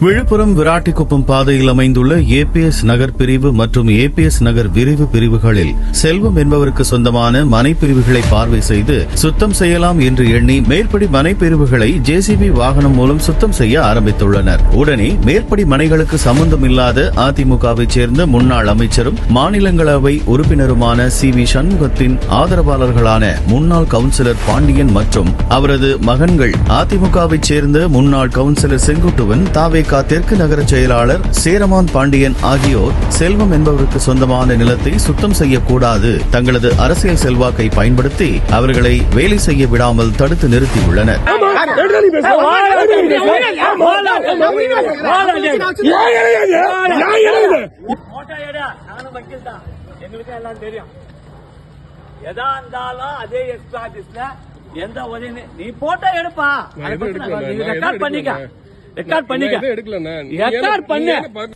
விழுப்புரம் விராட்டிக்குப்பம் பாதையில் அமைந்துள்ள ஏபிஎஸ் நகர் பிரிவு மற்றும் ஏபிஎஸ் நகர் விரிவு பிரிவுகளில் செல்வம் என்பவருக்கு சொந்தமான மனைப்பிரிவுகளை பார்வை செய்து சுத்தம் செய்யலாம் என்று எண்ணி மேற்படி மனைப்பிரிவுகளை ஜேசிபி வாகனம் மூலம் சுத்தம் செய்ய ஆரம்பித்துள்ளனர். உடனே மேற்படி மனைகளுக்கு சம்பந்தம் இல்லாத அதிமுகவைச் சேர்ந்த முன்னாள் அமைச்சரும் மாநிலங்களவை உறுப்பினருமான சி.வி. சண்முகத்தின் ஆதரவாளர்களான முன்னாள் கவுன்சிலர் பாண்டியன் மற்றும் அவரது மகன்கள் அதிமுகவைச் சேர்ந்த முன்னாள் கவுன்சிலர் செங்குட்டுவன் தாவே தெற்கு நகர செயலாளர் சேரமான் பாண்டியன் ஆகியோர் செல்வம் என்பவருக்கு சொந்தமான நிலத்தை சுத்தம் செய்யக்கூடாது, தங்களது அரசியல் செல்வாக்கை பயன்படுத்தி அவர்களை வேலை செய்ய விடாமல் தடுத்து நிறுத்தியுள்ளனர்.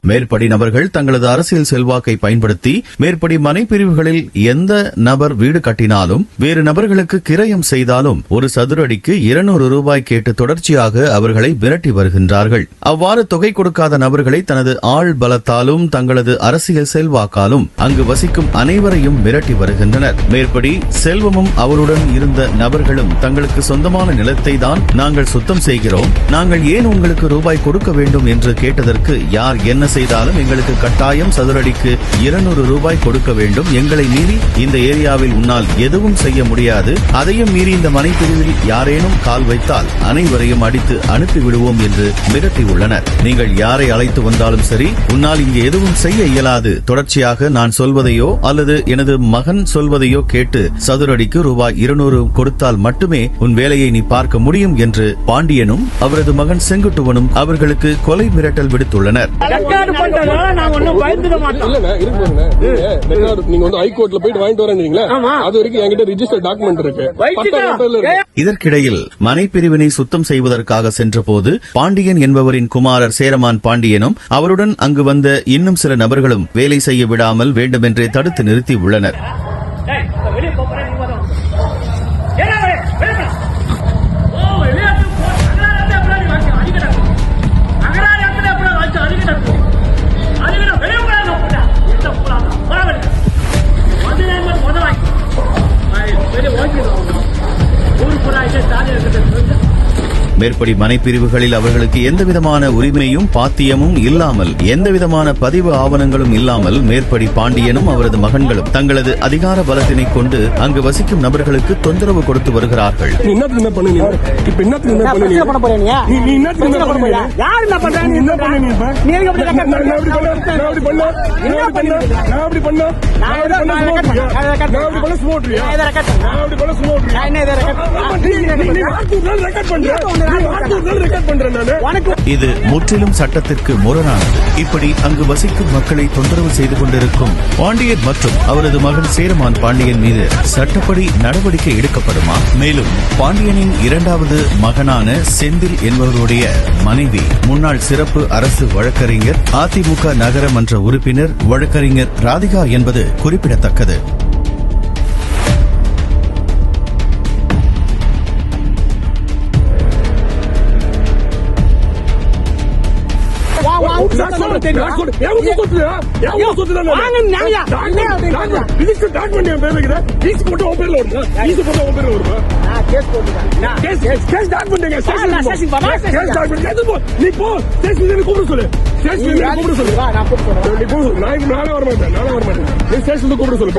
மேற்படி நபர்கள் தங்களது அரசியல் செல்வாக்கை பயன்படுத்தி மேற்படி மனைப்பிரிவுகளில் எந்த நபர் வீடு கட்டினாலும் வேறு நபர்களுக்கு கிரயம் செய்தாலும் ஒரு சதுர அடிக்கு 200 ரூபாய் கேட்டு தொடர்ச்சியாக அவர்களை மிரட்டி வருகின்றார்கள். அவ்வாறு தொகை கொடுக்காத நபர்களை தனது ஆள் பலத்தாலும் தங்களது அரசியல் செல்வாக்காலும் அங்கு வசிக்கும் அனைவரையும் மிரட்டி வருகின்றனர். மேற்படி செல்வமும் அவருடன் இருந்த நபர்களும் தங்களுக்கு சொந்தமான நிலத்தை தான் நாங்கள் சுத்தம் செய்கிறோம், நாங்கள் ஏன் உங்களுக்கு ரூபாய் கொடுக்க வேண்டும் என்று கேட்டதற்கு, யார் என்ன செய்தாலும் எங்களுக்கு கட்டாயம் சதுரடிக்கு 200 ரூபாய் கொடுக்க வேண்டும், எங்களை மீறி இந்த ஏரியாவில் உன்னால் எதுவும் செய்ய முடியாது, அதையும் மீறி இந்த மனைப்பிரிவில் யாரேனும் கால் வைத்தால் அனைவரையும் அடித்து அனுப்பிவிடுவோம் என்று மிரட்டியுள்ளனர். நீங்கள் யாரை அழைத்து வந்தாலும் சரி, உன்னால் இங்கு எதுவும் செய்ய இயலாது, தொடர்ச்சியாக நான் சொல்வதையோ அல்லது எனது மகன் சொல்வதையோ கேட்டு சதுரடிக்கு ரூபாய் 200 கொடுத்தால் மட்டுமே உன் வேலையை நீ பார்க்க முடியும் என்று பாண்டியனும் அவரது மகன் செங்குட்டுவனும் அவர்களுக்கு கொலை மிரட்டல் விடுத்துள்ளனர். இதற்கிடையில் மனைப்பிரிவினை சுத்தம் செய்வதற்காக சென்றபோது பாண்டியன் என்பவரின் குமாரர் சேரமான் பாண்டியனும் அவருடன் அங்கு வந்த இன்னும் சில நபர்களும் வேலை செய்ய விடாமல் வேண்டுமென்றே தடுத்து நிறுத்தியுள்ளனர். மேற்படி மனைப்பிரிவுகளில் அவர்களுக்கு எந்தவிதமான உரிமையும் பாத்தியமும் இல்லாமல் எந்தவிதமான பதிவு ஆவணங்களும் இல்லாமல் மேற்படி பாண்டியனும் அவரது மகன்களும் தங்களது அதிகார பலத்தினை கொண்டு அங்கு வசிக்கும் நபர்களுக்கு தொந்தரவு கொடுத்து வருகிறார்கள். இது முற்றிலும் சட்டத்திற்கு முரணானது. இப்படி அங்கு வசிக்கும் மக்களை தொந்தரவு செய்து கொண்டிருக்கும் பாண்டியன் மற்றும் அவரது மகன் சேரமான் பாண்டியன் மீது சட்டப்படி நடவடிக்கை எடுக்கப்படுமா? மேலும் பாண்டியனின் இரண்டாவது மகனான செந்தில் என்பவருடைய மனைவி முன்னாள் சிறப்பு அரசு வழக்கறிஞர் அதிமுக நகரமன்ற உறுப்பினர் வழக்கறிஞர் ராதிகா என்பது குறிப்பிடத்தக்கது. கூப்பிட சொல்லு.